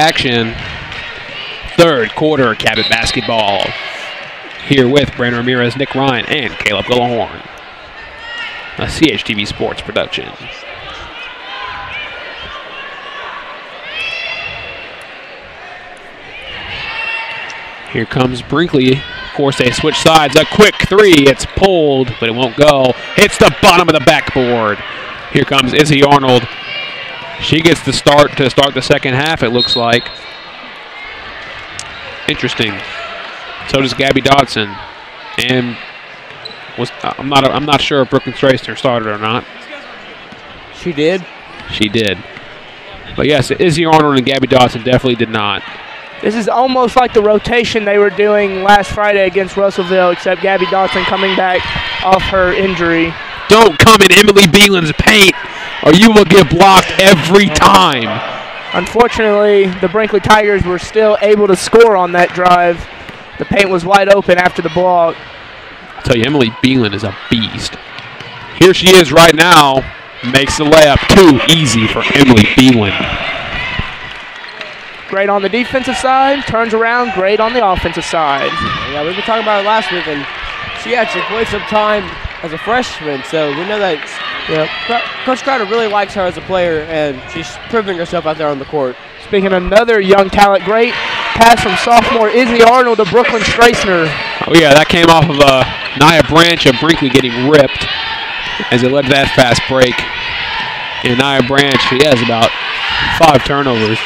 action. Third quarter, Cabot basketball. Here with Brandon Ramirez, Nick Ryan, and Caleb Gillahorn. A CHTV Sports production. Here comes Brinkley. Of course, they switch sides. A quick three. It's pulled, but it won't go. Hits the bottom of the backboard. Here comes Izzy Arnold. She gets the start to start the second half, it looks like. Interesting. So does Gabby Dodson. And I'm not sure if Brooklyn Strasner started or not. She did? She did. But yes, Izzy Arnold and Gabby Dodson definitely did not. This is almost like the rotation they were doing last Friday against Russellville, except Gabby Dodson coming back off her injury. Don't come in Emily Beeland's paint, or you will get blocked every time. Unfortunately, the Brinkley Tigers were still able to score on that drive. The paint was wide open after the block. I tell you, Emily Beeland is a beast. Here she is right now. Makes the layup too easy for Emily Beeland. Great on the defensive side, turns around, great on the offensive side. Yeah, we were talking about it last week, and she actually played some time as a freshman, so we know that Coach Crowder really likes her as a player, and she's proving herself out there on the court. Speaking of another young talent, great pass from sophomore Izzy Arnold to Brooklyn Strasner. Oh yeah, that came off of Nia Branch of Brinkley getting ripped as it led to that fast break. And Nia Branch, she has about 5 turnovers.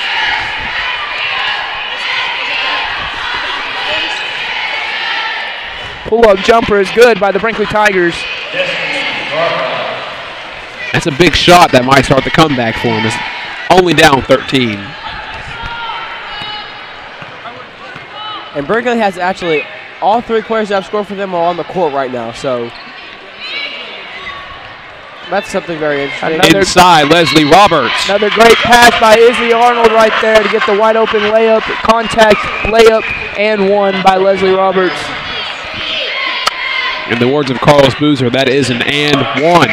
Pull-up jumper is good by the Brinkley Tigers. That's a big shot that might start the comeback for them. It's only down 13. And Brinkley has actually all 3 players that have scored for them are on the court right now, so that's something very interesting. Inside, Leslie Roberts. Another great pass by Izzy Arnold right there to get the wide open layup, contact layup, and one by Leslie Roberts. In the words of Carlos Boozer, that is an and one.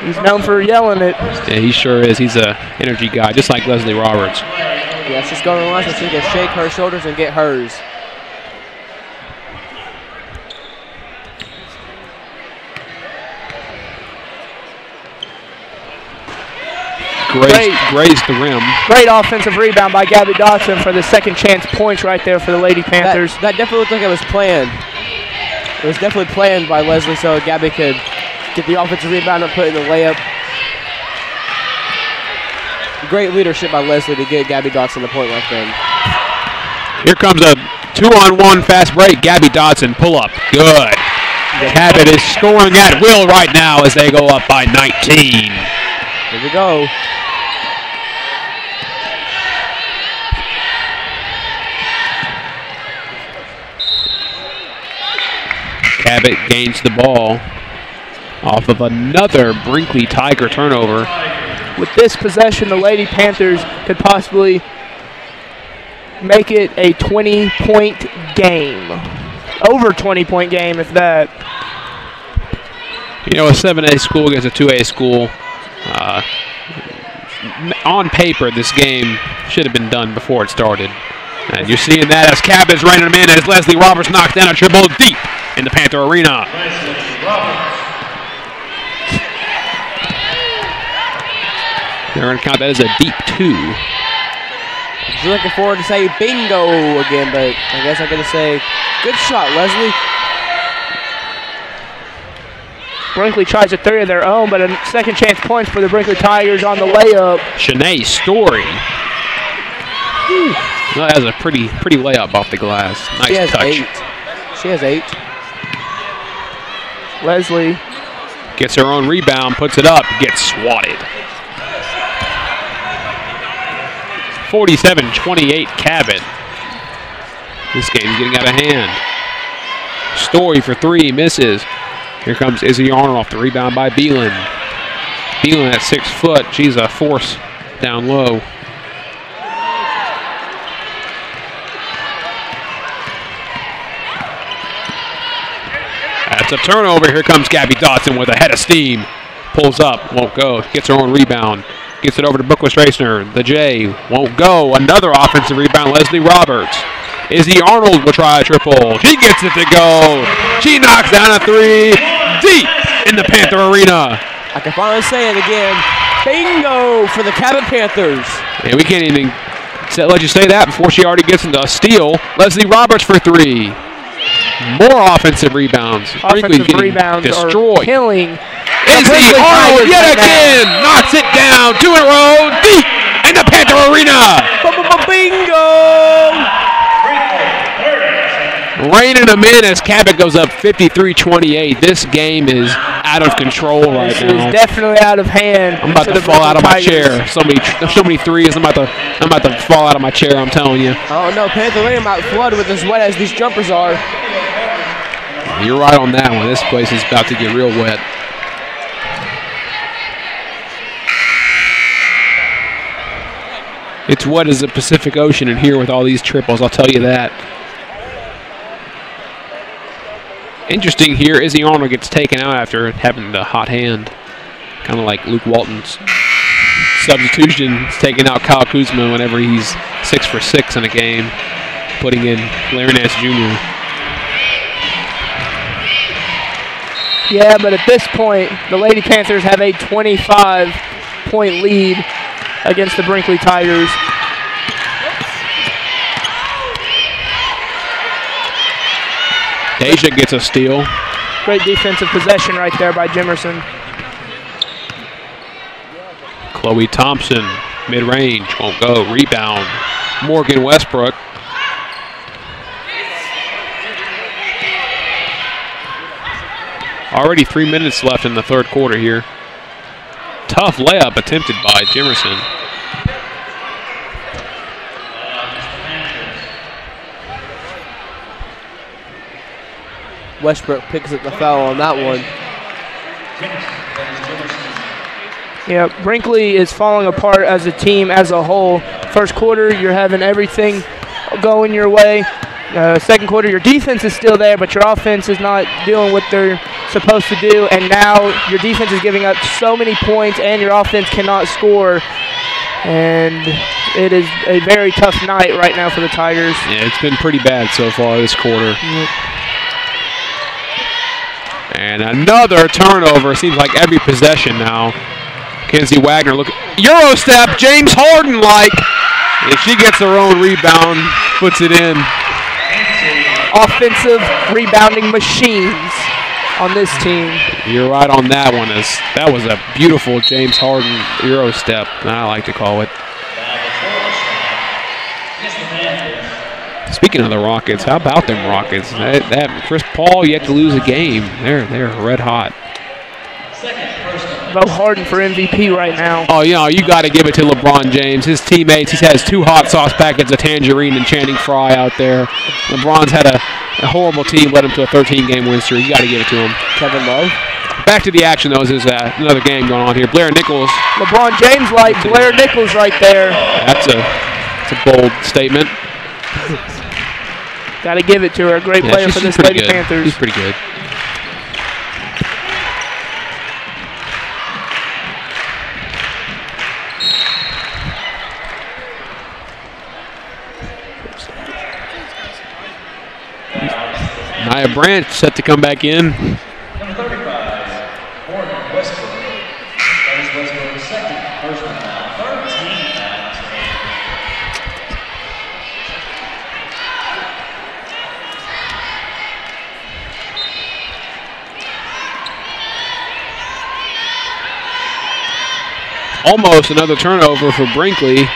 He's known for yelling it. Yeah, he sure is. He's an energy guy, just like Leslie Roberts. Yeah, she's going to the line so she can shake her shoulders and get hers. Grazed the rim. Great offensive rebound by Gabby Dodson for the second chance points right there for the Lady Panthers. That definitely looked like it was planned. It was definitely planned by Leslie so Gabby could get the offensive rebound and put in the layup. Great leadership by Leslie to get Gabby Dodson the point right then. Here comes a 2-on-1 fast break. Gabby Dodson pull up. Good. Cabot is scoring at will right now as they go up by 19. Here we go. Cabot gains the ball off of another Brinkley Tiger turnover. With this possession, the Lady Panthers could possibly make it a 20-point game. Over 20-point game, if that. You know, a 7A school against a 2A school, on paper, this game should have been done before it started. And you're seeing that as Cabot's running them in as Leslie Roberts knocks down a triple deep in the Panther Arena. They're going to count that as a deep 2. I was looking forward to say bingo again, but I guess I'm going to say good shot, Leslie. Brinkley tries a 3 of their own, but a second chance points for the Brinkley Tigers on the layup. Shanae Story. Well, that was a pretty layup off the glass. Nice touch. She has 8. Leslie gets her own rebound, puts it up, gets swatted. 47-28 Cabot. This game's getting out of hand. Story for 3, misses. Here comes Izzy Arnold off the rebound by Beeland. Beeland at 6 foot. She's a force down low. That's a turnover. Here comes Gabby Dodson with a head of steam. Pulls up, won't go. Gets her own rebound. Gets it over to Brooklyn Strasner. The J won't go. Another offensive rebound, Leslie Roberts. Izzy Arnold will try a triple. She gets it to go. She knocks down a three deep in the Panther Arena. I can finally say it again. Bingo for the Cabot Panthers. And we can't even let you say that before she already gets into a steal. Leslie Roberts for three. More offensive rebounds. Offensive rebounds destroyed. Are killing. Izzy Arnold yet again knocks it down. 2 in a row, deep in the Panther Arena. Bingo! Raining them in as Cabot goes up 53-28. This game is out of control right now. This is definitely out of hand. I'm about to fall out of my chair. So many threes. I'm about to fall out of my chair. I'm telling you. Oh no, Panther Arena might flood with as wet as these jumpers are. You're right on that one. This place is about to get real wet. It's wet as the Pacific Ocean in here with all these triples, I'll tell you that. Interesting here, Izzy Arnold gets taken out after having the hot hand. Kind of like Luke Walton's substitution, taking out Kyle Kuzma whenever he's 6 for 6 in a game, putting in Larry Nance Jr. Yeah, but at this point, the Lady Panthers have a 25-point lead against the Brinkley Tigers. Deja gets a steal. Great defensive possession right there by Jimerson. Chloe Thompson, mid-range, won't go. Rebound, Morgan Westbrook. Already 3 minutes left in the third quarter here. Tough layup attempted by Jimerson. Westbrook picks up the foul on that one. Yeah, Brinkley is falling apart as a team as a whole. First quarter, you're having everything going your way. Second quarter, your defense is still there, but your offense is not doing what they're supposed to do. And now your defense is giving up so many points, and your offense cannot score. And it is a very tough night right now for the Tigers. Yeah, it's been pretty bad so far this quarter. And another turnover. Seems like every possession now. Kenzie Wagner, look, Euro step, James Harden-like. If she gets her own rebound, puts it in. Offensive rebounding machines on this team. You're right on that one. That was a beautiful James Harden Euro step, I like to call it. Speaking of the Rockets, how about them Rockets? That Chris Paul yet to lose a game. They're red hot. Bo Harden for MVP right now. Oh, you got to give it to LeBron James. His teammates, he has 2 hot sauce packets of Tangerine and Channing Frye out there. LeBron's had a horrible team, led him to a 13-game win streak. You got to give it to him. Kevin Love. Back to the action, though. There's another game going on here. Blair Nichols. LeBron James like Blair Nichols right there. That's a bold statement. Got to give it to her. A great player for this Lady Panthers. She's pretty good. Nia Branch set to come back in. Number 35, Morgan Westbrook. That is Westbrook's second personal foul. 13 fouls. Almost another turnover for Brinkley.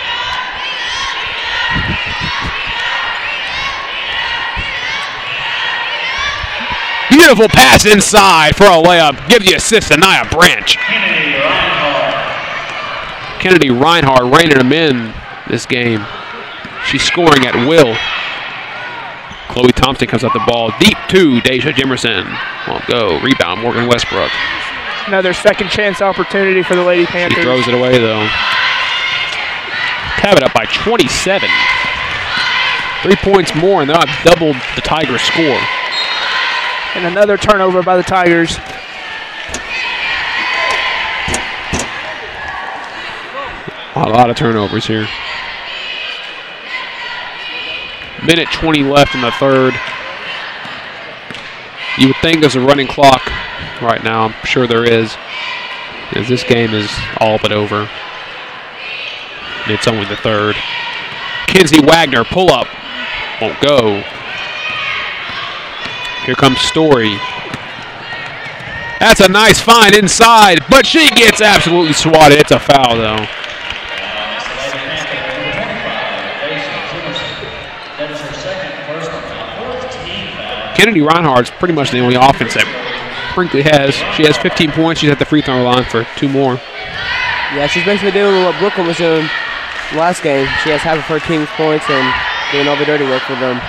Beautiful pass inside for a layup. Gives you assist to Nia Branch. Kennedy Reinhardt reining him in this game. She's scoring at will. Chloe Thompson comes up the ball. Deep to Deja Jimerson. Won't go. Rebound, Morgan Westbrook. Another second chance opportunity for the Lady Panthers. She throws it away, though. Cabot up by 27. 3 points more, and they'll have doubled the Tigers' score. And another turnover by the Tigers. A lot of turnovers here. Minute 20 left in the third. You would think there's a running clock right now. I'm sure there is, as this game is all but over. And it's only the third. Kinsey Wagner, pull up. Won't go. Here comes Story. That's a nice find inside, but she gets absolutely swatted. It's a foul, though. Kennedy Reinhardt's pretty much the only offense that Brinkley has. She has 15 points. She's at the free throw line for 2 more. Yeah, she's basically doing what Brooklyn was doing last game. She has half of her team's points and doing all the dirty work for them.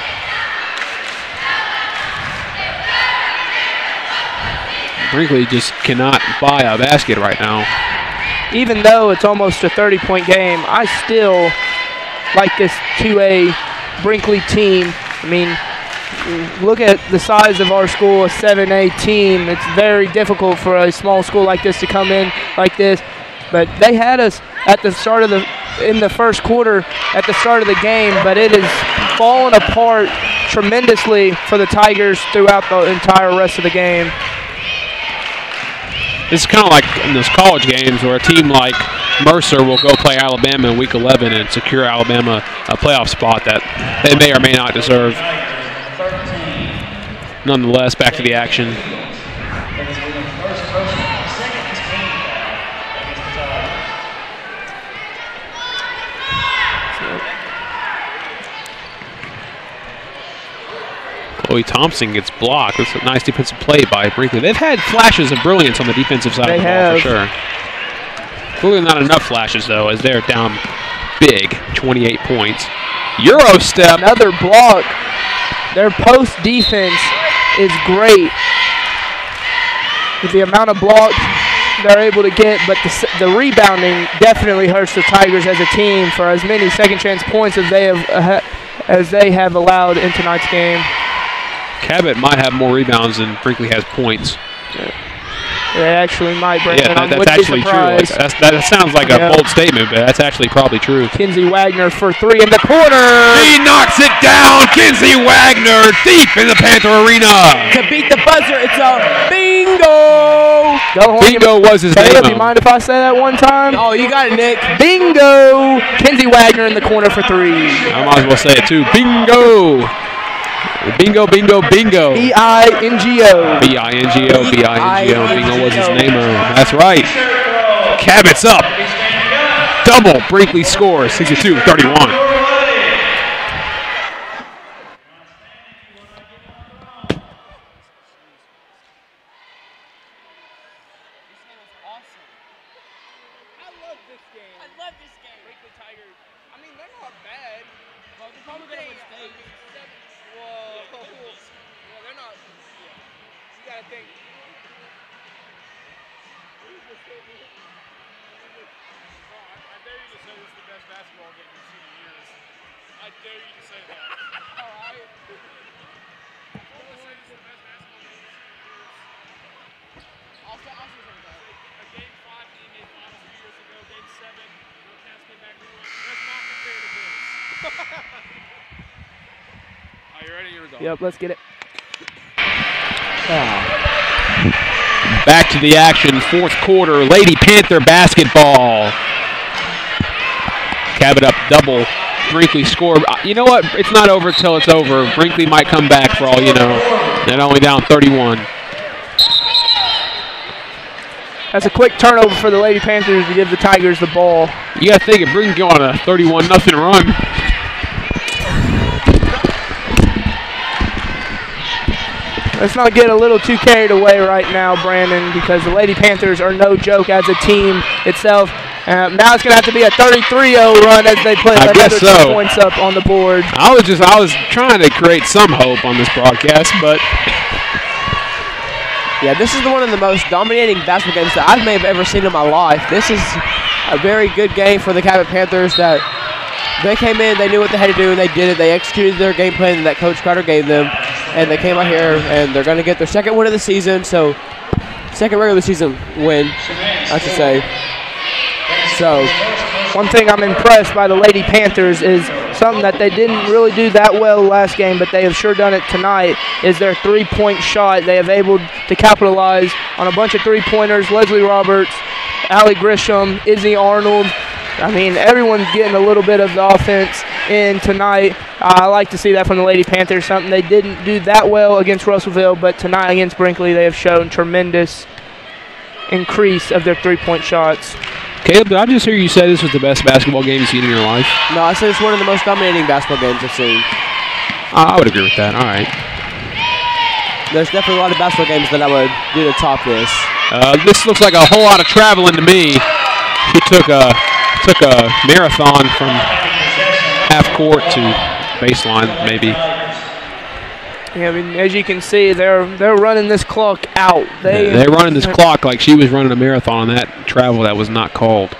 Brinkley just cannot buy a basket right now. Even though it's almost a 30-point game, I still like this 2A Brinkley team. I mean, look at the size of our school, a 7A team. It's very difficult for a small school like this to come in like this. But they had us at the start of in the first quarter at the start of the game, but it has fallen apart tremendously for the Tigers throughout the entire rest of the game. This is kind of like in those college games where a team like Mercer will go play Alabama in Week 11 and secure Alabama a playoff spot that they may or may not deserve. Nonetheless, back to the action. Chloe Thompson gets blocked. That's a nice defensive play by Brinkley. They've had flashes of brilliance on the defensive side of the ball for sure. Clearly not enough flashes, though, as they're down big, 28 points. Euro step. Another block. Their post defense is great with the amount of blocks they're able to get, but the rebounding definitely hurts the Tigers as a team for as many second chance points as they have allowed in tonight's game. Cabot might have more rebounds than Brinkley has points. They actually might, Brandon. Yeah, that's actually true. That sounds like a bold statement, but that's actually probably true. Kinsey Wagner for 3 in the corner. He knocks it down. Kinsey Wagner deep in the Panther Arena. To beat the buzzer, it's a bingo. Go Bingo was his name. Do you mind if I say that one time? Oh, you got it, Nick. Bingo. Kinsey Wagner in the corner for 3. I might as well say it too. Bingo. Bingo, bingo, bingo. B-I-N-G-O. B-I-N-G-O, B-I-N-G-O. Bingo was his name. That's right. Cabot's up. Double. Brinkley scores. 62-31. Yep, let's get it. Back to the action, fourth quarter, Lady Panther basketball. Cabot up double. Brinkley score. You know what? It's not over till it's over. Brinkley might come back for all you know. They're only down 31. That's a quick turnover for the Lady Panthers to give the Tigers the ball. You got to think if Brinkley go on a 31-0 run. Let's not get a little too carried away right now, Brandon, because the Lady Panthers are no joke as a team itself. Now it's going to have to be a 33-0 run as they put another 2 points up on the board. I was trying to create some hope on this broadcast, but yeah, this is one of the most dominating basketball games that I may have ever seen in my life. This is a very good game for the Cabot Panthers. That they came in, they knew what they had to do, and they did it. They executed their game plan that Coach Carter gave them, and they came out here, and they're going to get their second win of the season. So, second regular season win, I should say. So, One thing I'm impressed by the Lady Panthers is something that they didn't really do that well last game, but they have sure done it tonight, is their three-point shot. They have able to capitalize on a bunch of three-pointers. Leslie Roberts, Allie Grisham, Izzy Arnold. I mean, everyone's getting a little bit of the offense in tonight. I like to see that from the Lady Panthers, something they didn't do that well against Russellville, but tonight against Brinkley they have shown tremendous increase of their three-point shots. Caleb, did I just hear you say this was the best basketball game you've seen in your life? No, I said it's one of the most dominating basketball games I've seen. I would agree with that. All right. There's definitely a lot of basketball games that I would do to top this. This looks like a whole lot of traveling to me. She took a marathon from half court to baseline, maybe. Yeah, I mean, as you can see, they're running this clock out. They're running this clock like she was running a marathon on that travel that was not called.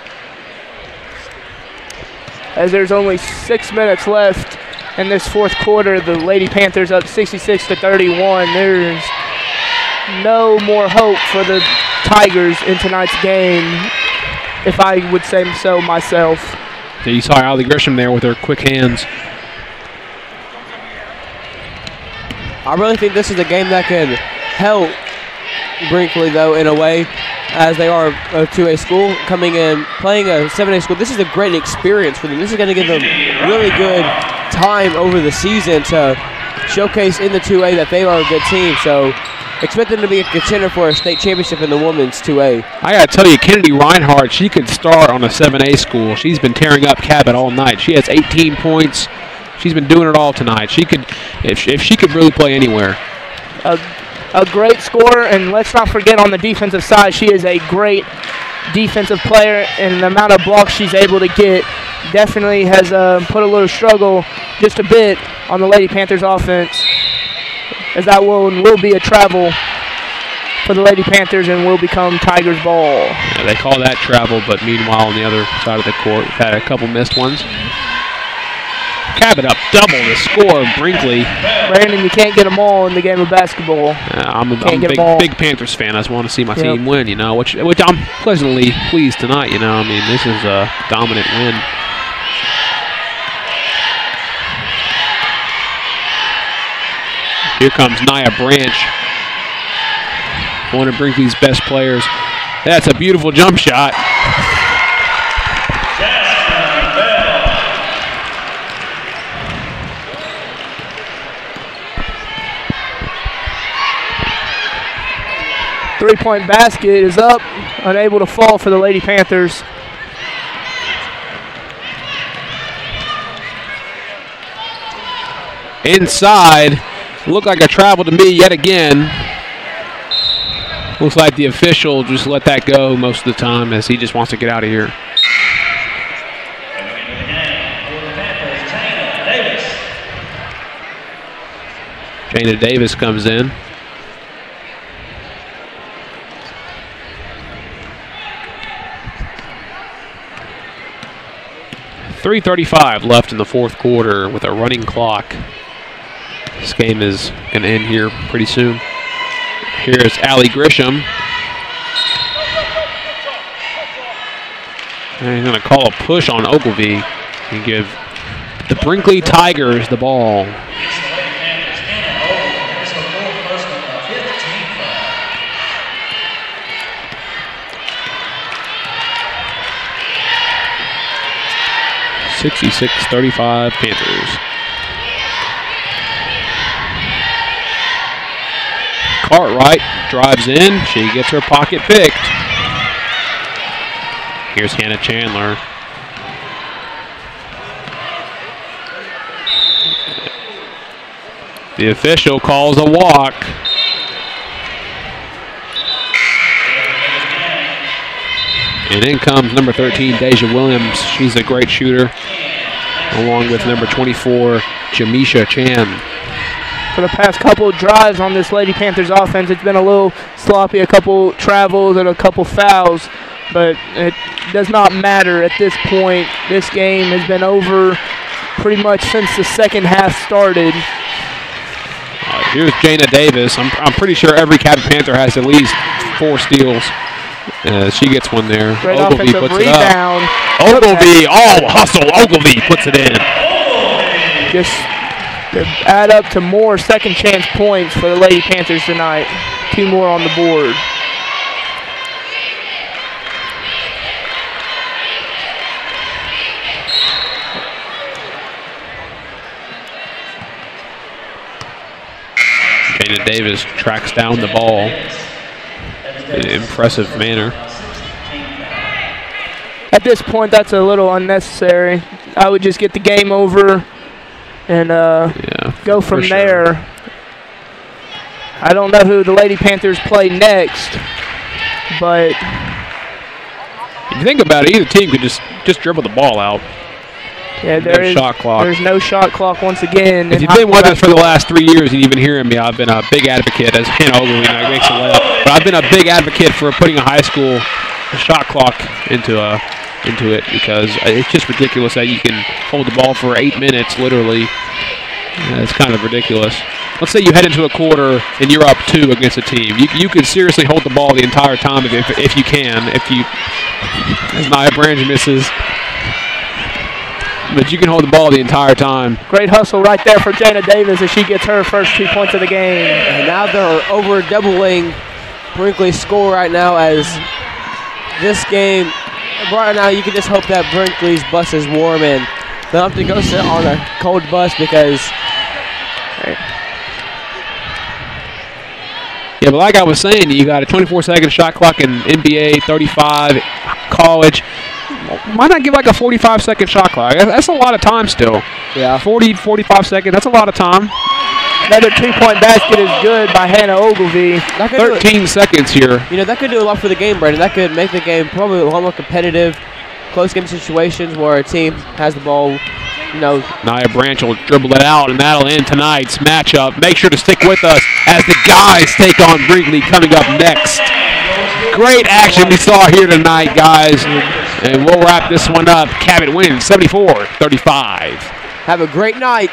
As there's only 6 minutes left in this fourth quarter, the Lady Panthers up 66-31. There's no more hope for the Tigers in tonight's game, if I would say so myself. So you saw Allie Grisham there with her quick hands. I really think this is a game that could help Brinkley, though, in a way, as they are a 2A school coming in, playing a 7A school. This is a great experience for them. This is going to give them really good time over the season to showcase in the 2A that they are a good team. So expect them to be a contender for a state championship in the women's 2A. I got to tell you, Kennedy Reinhardt, she could start on a 7A school. She's been tearing up Cabot all night. She has 18 points. She's been doing it all tonight. She could, if she could really play anywhere. A great scorer, and let's not forget on the defensive side, she is a great defensive player, and the amount of blocks she's able to get definitely has put a little struggle just a bit on the Lady Panthers offense, as that will be a travel for the Lady Panthers and will become Tigers ball. Yeah, they call that travel, but meanwhile on the other side of the court, we've had a couple missed ones. Cabot up double the score of Brinkley. Brandon, you can't get them all in the game of basketball. I'm a big Panthers fan. I just want to see my team win, you know, which I'm pleasantly pleased tonight, you know. I mean, this is a dominant win. Here comes Nia Branch, one of Brinkley's best players. That's a beautiful jump shot. 3-point basket is up, unable to fall for the Lady Panthers. Inside, looked like a travel to me yet again. Looks like the official just let that go most of the time as he just wants to get out of here. Jana Davis comes in. .335 left in the fourth quarter with a running clock. This game is going to end here pretty soon. Here's Allie Grisham. And he's going to call a push on Ogilvie and give the Brinkley Tigers the ball. .66-35 Panthers. Cartwright drives in. She gets her pocket picked. Here's Hannah Chandler. The official calls a walk. And in comes number 13, Deja Williams. She's a great shooter, along with number 24, Jamisha Chan. For the past couple drives on this Lady Panthers offense, it's been a little sloppy, a couple travels and a couple fouls, but it does not matter at this point. This game has been over pretty much since the second half started. Here's Jana Davis. I'm pretty sure every Cabot Panther has at least 4 steals. She gets one there. Great Ogilvy offensive puts it up. rebound. Ogilvy, hustle. Ogilvy puts it in. Just to add up to more second chance points for the Lady Panthers tonight. 2 more on the board. Dana Davis tracks down the ball in an impressive manner. At this point, that's a little unnecessary. I would just get the game over and go from there. I don't know who the Lady Panthers play next, but if you think about it, either team could just dribble the ball out. yeah, Shot clock. There's no shot clock once again. If you've been with us for the last 3 years and you've been hearing me, I've been a big advocate, as Hannah Ogilvy makes a layup, but I've been a big advocate for putting a high school shot clock into it, because it's just ridiculous that you can hold the ball for 8 minutes, literally. It's kind of ridiculous. Let's say you head into a quarter and you're up 2 against a team. You could seriously hold the ball the entire time if you can. As Nia Branch misses. But you can hold the ball the entire time. Great hustle right there for Jana Davis as she gets her first 2 points of the game. And now they're over doubling Brinkley's score right now, as this game, right now you can just hope that Brinkley's bus is warm and they don't have to go sit on a cold bus, because yeah, but like I was saying, you got a 24-second shot clock in NBA, 35 college. Why not give like a 45-second shot clock? That's a lot of time still. yeah, 40, 45 seconds, that's a lot of time. Another 2-point basket is good by Hannah Ogilvy. 13 seconds here. You know, that could do a lot for the game, Brandon. That could make the game probably a lot more competitive, close game situations where a team has the ball. Nia Branch will dribble it out, and that'll end tonight's matchup. Make sure to stick with us as the guys take on Brinkley coming up next. Great action we saw here tonight, guys. And we'll wrap this one up. Cabot wins 74-35. Have a great night.